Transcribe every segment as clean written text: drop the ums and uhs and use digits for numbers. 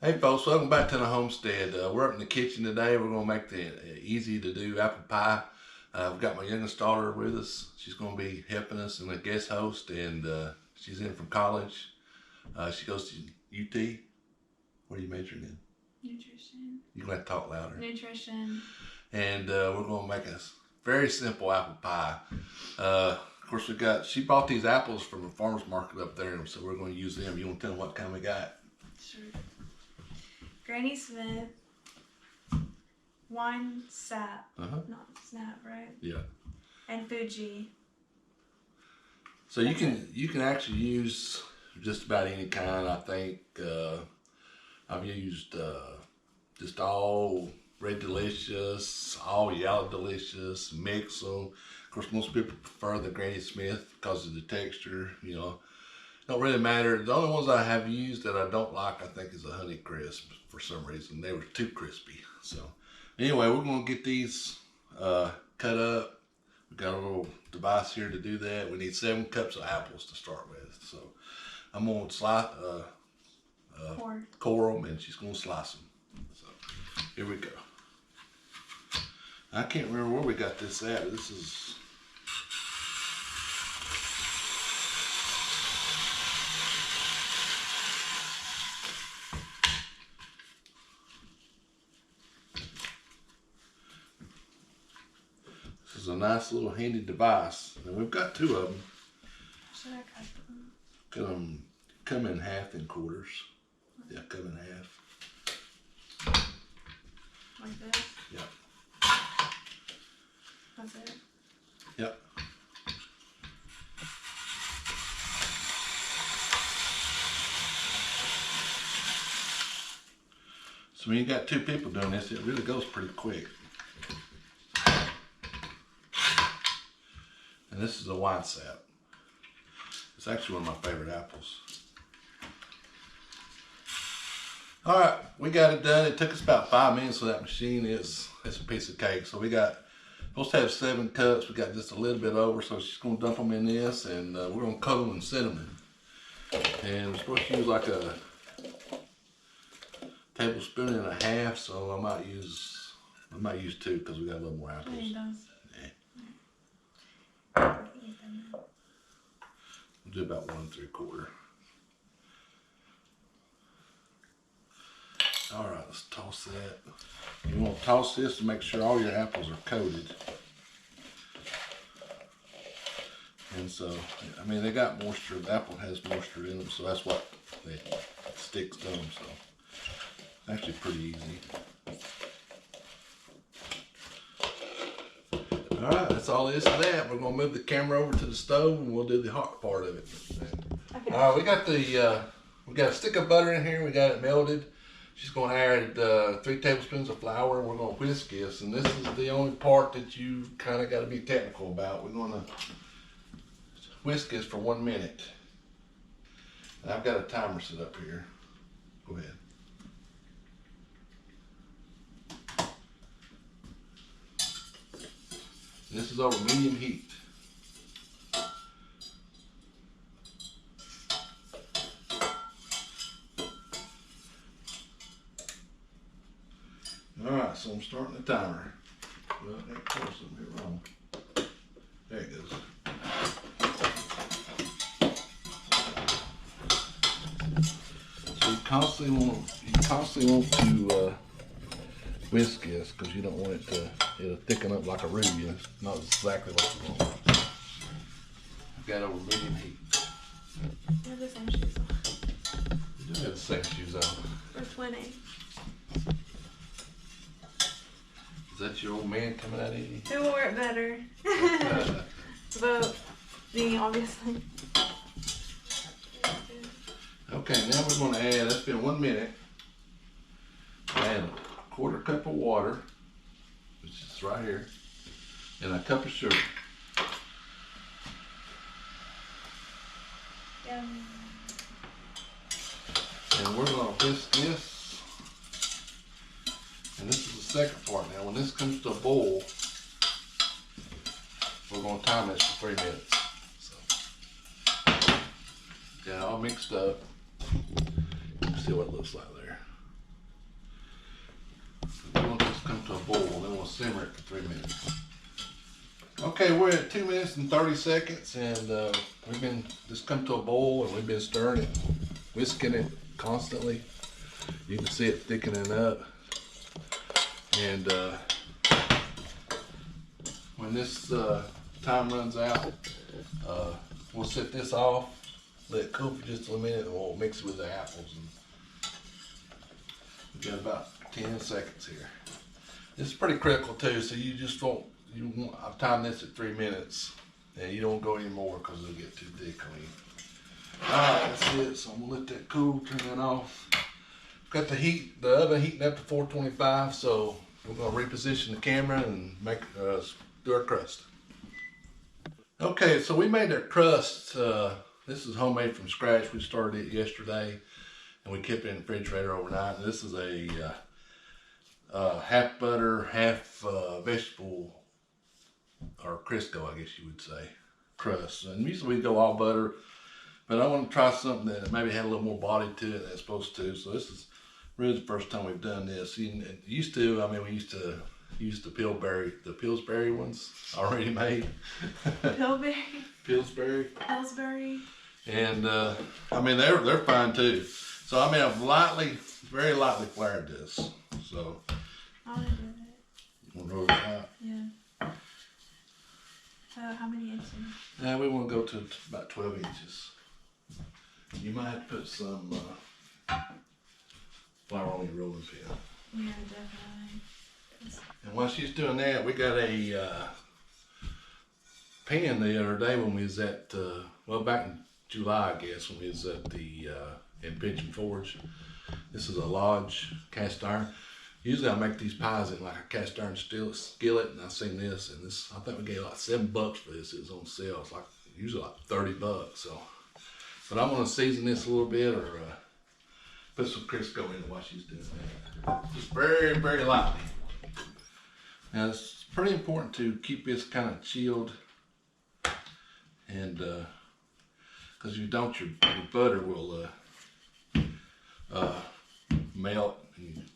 Hey folks, welcome back to the homestead. We're up in the kitchen today. We're going to make the easy to do apple pie. I've got my youngest daughter with us. She's going to be helping us and a guest host, and she's in from college. She goes to UT. What are you majoring in? Nutrition. You're going to have to talk louder. Nutrition. And we're going to make a very simple apple pie. Of course, she bought these apples from a farmer's market up there, so we're going to use them. You want to tell them what kind we got? Sure. Granny Smith, wine sap, not snap, right? Yeah. And Fuji. So you can actually use just about any kind. I think I've used just all Red Delicious, all Yellow Delicious, mix them. Of course, most people prefer the Granny Smith because of the texture. You know, don't really matter. The only ones I have used that I don't like, I think, is a Honey Crisp. For some reason, they were too crispy. So anyway, we're going to get these cut up. We've got a little device here to do that. We need 7 cups of apples to start with. So I'm going to slice, core them, and she's going to slice them. So here we go. I can't remember where we got this at. This is... This is a nice little handy device. And we've got 2 of them. Should I cut them? Cut them, come in half in quarters. Yeah, come in half. Like this? Yep. That's it? Yep. So when you got 2 people doing this, it really goes pretty quick. And this is a wine sap. It's actually one of my favorite apples. All right, we got it done. It took us about 5 minutes for that machine. It's a piece of cake. So we got, supposed to have 7 cups. We got just a little bit over, so she's gonna dump them in this, and we're gonna coat them in cinnamon. And we're supposed to use like a tablespoon and a half, so I might use 2 because we got a little more apples. He does. We'll do about 1 3/4. All right, let's toss that. You want to toss this to make sure all your apples are coated. And so, I mean, they got moisture. The apple has moisture in them, so that's what sticks to them. So, it's actually pretty easy. All right, that's all there is to that. We're gonna move the camera over to the stove, and we'll do the hot part of it. Okay. All right, we got a stick of butter in here. We got it melted. She's gonna add 3 tablespoons of flour, and we're gonna whisk this. And this is the only part that you kind of got to be technical about. We're gonna whisk this for 1 minute. And I've got a timer set up here. Go ahead. This is over medium heat. Alright, so I'm starting the timer. Well, of course, I'm here wrong. There it goes. So you constantly want to whisk this because you don't want it to, it'll thicken up like a roux. It's not exactly what you want. I've got over medium heat. You have the same shoes on. You do have the same shoes on. For 20. Is that your old man coming out of you? Who wore it better? Vote me, obviously. Okay, now we're going to add, that's been 1 minute. Add a 1/4 cup of water, which is right here, and a cup of sugar. Yum. And we're going to whisk this. And this is the second part now. When this comes to a boil, we're going to time this for 3 minutes. So, got it all mixed up. You can see what it looks like there. come to a boil. Then we'll simmer it for 3 minutes. Okay, we're at 2 minutes and 30 seconds, and we've been just come to a boil, and we've been stirring it, whisking it constantly. You can see it thickening up, and when this time runs out, we'll set this off, let it cool for just a minute, and we'll mix it with the apples. And we've got about 10 seconds here. This is pretty critical too, so you just won't. I've timed this at 3 minutes, and you don't go any more because it'll get too thick on you. Alright, that's it. So I'm gonna let that cool, turn that off. Got the oven heating up to 425, so we're gonna reposition the camera and make do our crust. Okay, so we made our crust. This is homemade from scratch. We started it yesterday, and we kept it in the refrigerator overnight. And this is a half butter, half vegetable, or Crisco, I guess you would say, crust. And usually we go all butter, but I want to try something that maybe had a little more body to it than it's supposed to. So this is really the first time we've done this. We used to use the Pillsbury ones already made. Pillsbury. And I mean they're fine too. So I mean I've very lightly floured this. So I want to do it. You want to roll it out? Yeah. So how many inches? We want to go to about 12 inches. You might have to put some flour on your rolling pin. Yeah, definitely. And while she's doing that, we got a pan the other day when we was at, back in July, I guess, when we was at the in Pigeon Forge. This is a Lodge cast iron. Usually I make these pies in like a cast iron skillet, and I've seen this, and this, I think we gave like $7 for this. It was on sale. It's like usually like $30. So, but I'm gonna season this a little bit, or put some Crisco in it while she's doing that. Just very, very lightly. Now it's pretty important to keep this kind of chilled, and because if you don't, your butter will melt, and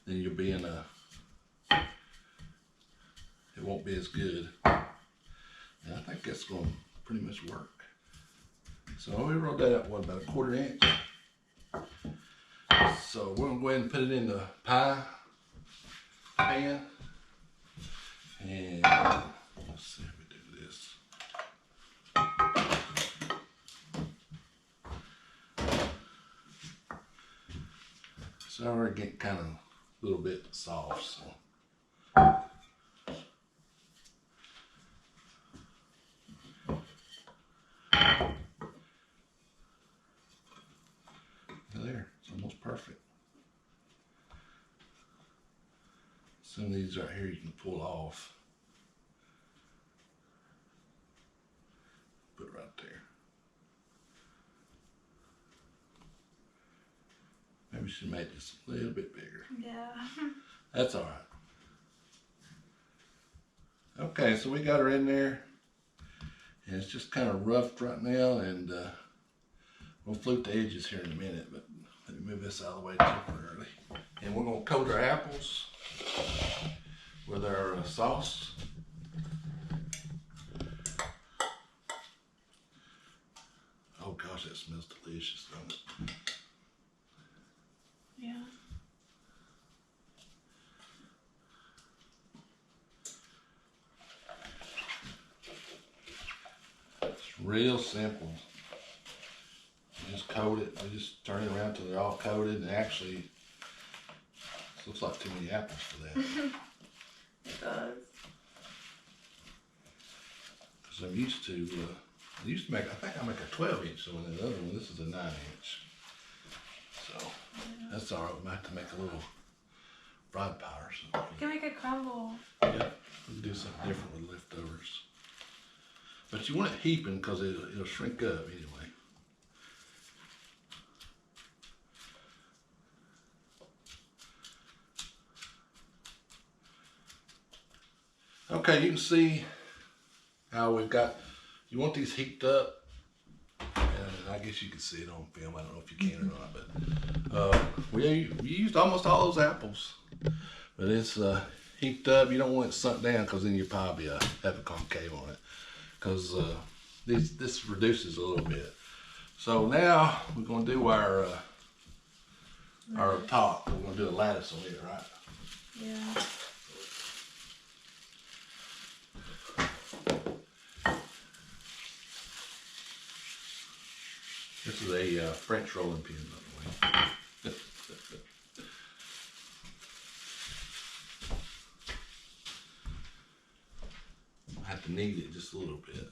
then you'll be in it won't be as good. And I think that's going to pretty much work. So we rolled that up, about 1/4 inch. So we're going to go ahead and put it in the pie pan. And let's see if we do this. It's already getting kind of a little bit soft, so. There, it's almost perfect. Some of these right here you can pull off. Put right there. Maybe we should make this a little bit bigger. Yeah. That's all right. Okay, so we got her in there, and it's just kind of rough right now, and we'll flute the edges here in a minute, but let me move this out of the way temporarily. And we're going to coat our apples with our sauce. Oh gosh, that smells delicious, doesn't it? Yeah. It's real simple. You just coat it. We just turn it around till they're all coated, and actually, this looks like too many apples for that. It does. Because I'm used to, I used to make, I think I make a 12-inch, so in the other one, this is a 9-inch. So, that's all right. We might have to make a little fried pie or something. You can make a crumble. Yeah, we can do something different with leftovers. But you want it heaping because it'll shrink up anyway. Okay, you can see how we've got, you want these heaped up, and I guess you can see it on film. I don't know if you can or not, but we used almost all those apples. But it's heaped up. You don't want it sunk down because then you'll probably have a concave on it. Because this reduces a little bit. So now we're going to do our top. We're going to do a lattice on it, right? Yeah. This is a French rolling pin, by the way. I have to knead it just a little bit.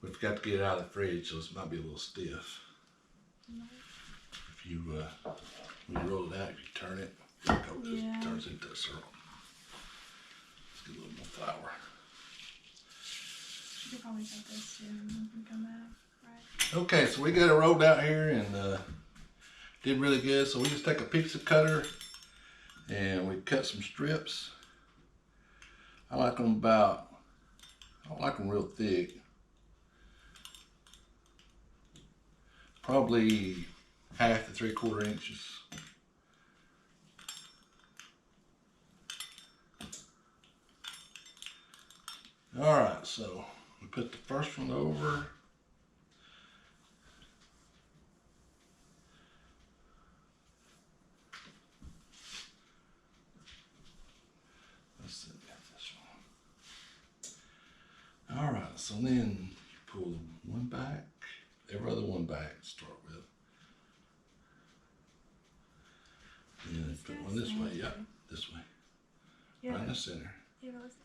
We forgot to get it out of the fridge, so this might be a little stiff. If you, when you roll it out, if you turn it, it turns into a circle. Let's get a little more flour. You could probably cut this too and come back, right? Okay, so we got it rolled out here and did really good. So we just take a pizza cutter and we cut some strips. I like them I don't like them real thick. Probably 1/2 to 3/4 inches. All right, so we put the first one over. Let's see, got this one. All right, so then you pull one back, every other one back to start with. And then put one this way, yeah, this way. Yeah. Right in the center. Yeah, let's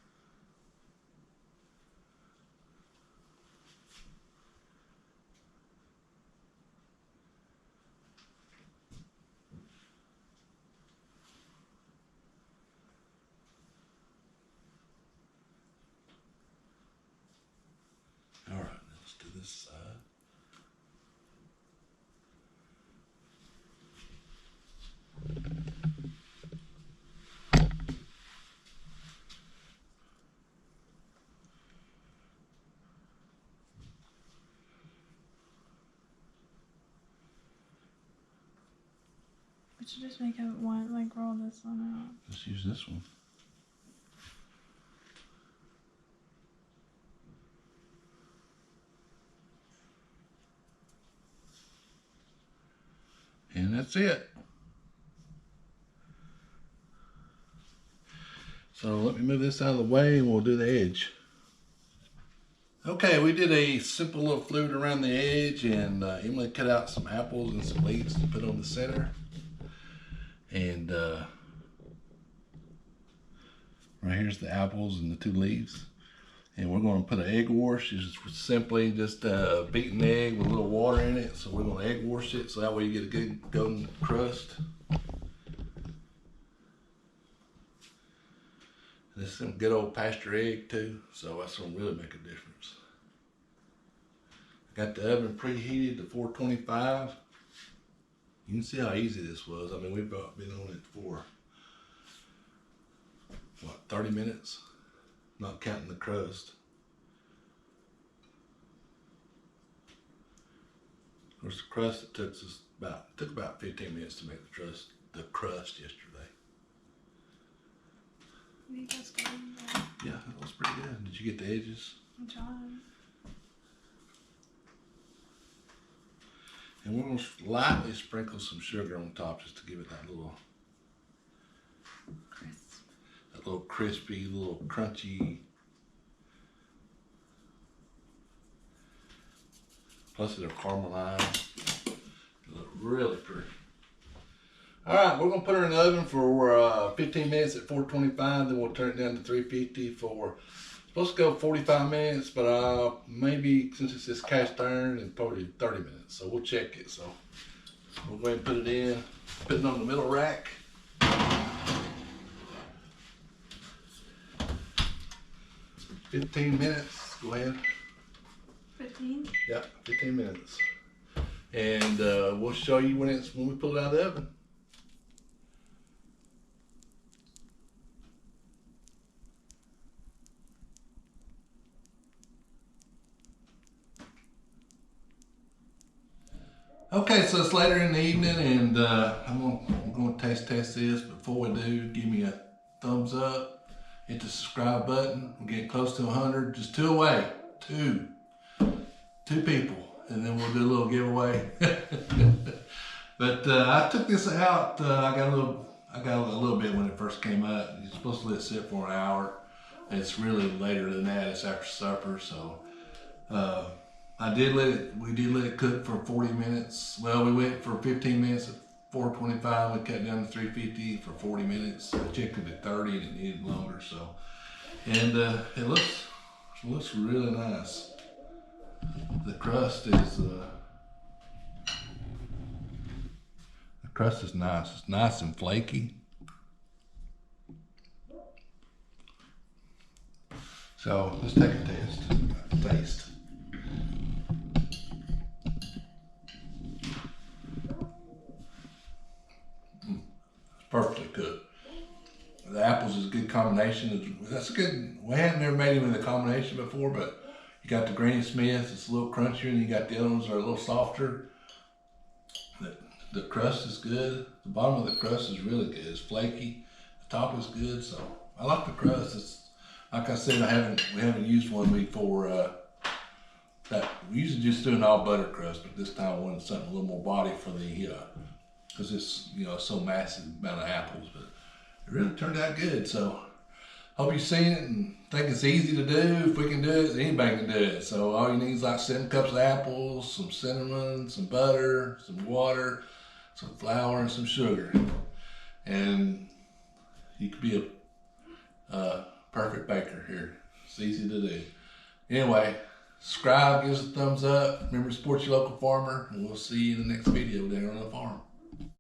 All right, let's do this side. We should just make it one, like roll this one out. Let's use this one. And that's it. So let me move this out of the way and we'll do the edge. Okay, we did a simple little flute around the edge and Emily cut out some apples and some leaves to put on the center. And right here's the apples and the 2 leaves. And we're going to put an egg wash. It's simply just a beaten egg with a little water in it. So we're going to egg wash it so that way you get a good golden crust. This is some good old pasture egg too, so that's going to really make a difference. I got the oven preheated to 425. You can see how easy this was. I mean, we've been on it for, what, 30 minutes? Not counting the crust. Of course, the crust it took about 15 minutes to make the crust yesterday. You think that's good? Yeah, that was pretty good. Did you get the edges? I'm trying. And we're going to lightly sprinkle some sugar on top just to give it that little crispy, little crunchy. Plus it'll caramelize. It'll look really pretty. All right, we're gonna put her in the oven for 15 minutes at 425. Then we'll turn it down to 350 for, supposed to go 45 minutes, but maybe since it's this cast iron, it's probably 30 minutes. So we'll check it. So we'll go ahead and put it in, put it on the middle rack. 15 minutes, go ahead. 15? Yep, 15 minutes. And we'll show you when we pull it out of the oven. Okay, so it's later in the evening, and I'm gonna taste test this. Before we do, give me a thumbs up, hit the subscribe button. We're getting close to 100, just 2 away, two people, and then we'll do a little giveaway. But I took this out. I got a little bit when it first came out. You're supposed to let it sit for an hour. And it's really later than that. It's after supper, so. We did let it cook for 40 minutes. Well, we went for 15 minutes at 425. We cut down to 350 for 40 minutes. I checked it at 30 and it needed longer. So, and it looks really nice. The crust is nice. It's nice and flaky. So let's take a taste. Perfectly cooked. The apples is a good combination. That's good. We haven't never made them in the combination before, but you got the Granny Smith, it's a little crunchier, and you got the other ones that are a little softer. The crust is good. The bottom of the crust is really good. It's flaky. The top is good, so I like the crust. It's like I said, we haven't used one before. That we usually just do an all butter crust, but this time I wanted something a little more body for the because it's so massive amount of apples, but it really turned out good. So hope you've seen it and think it's easy to do. If we can do it, anybody can do it. So all you need is like 7 cups of apples, some cinnamon, some butter, some water, some flour, and some sugar, and you could be a perfect baker here. It's easy to do. Anyway, subscribe, give us a thumbs up. Remember to support your local farmer, and we'll see you in the next video down on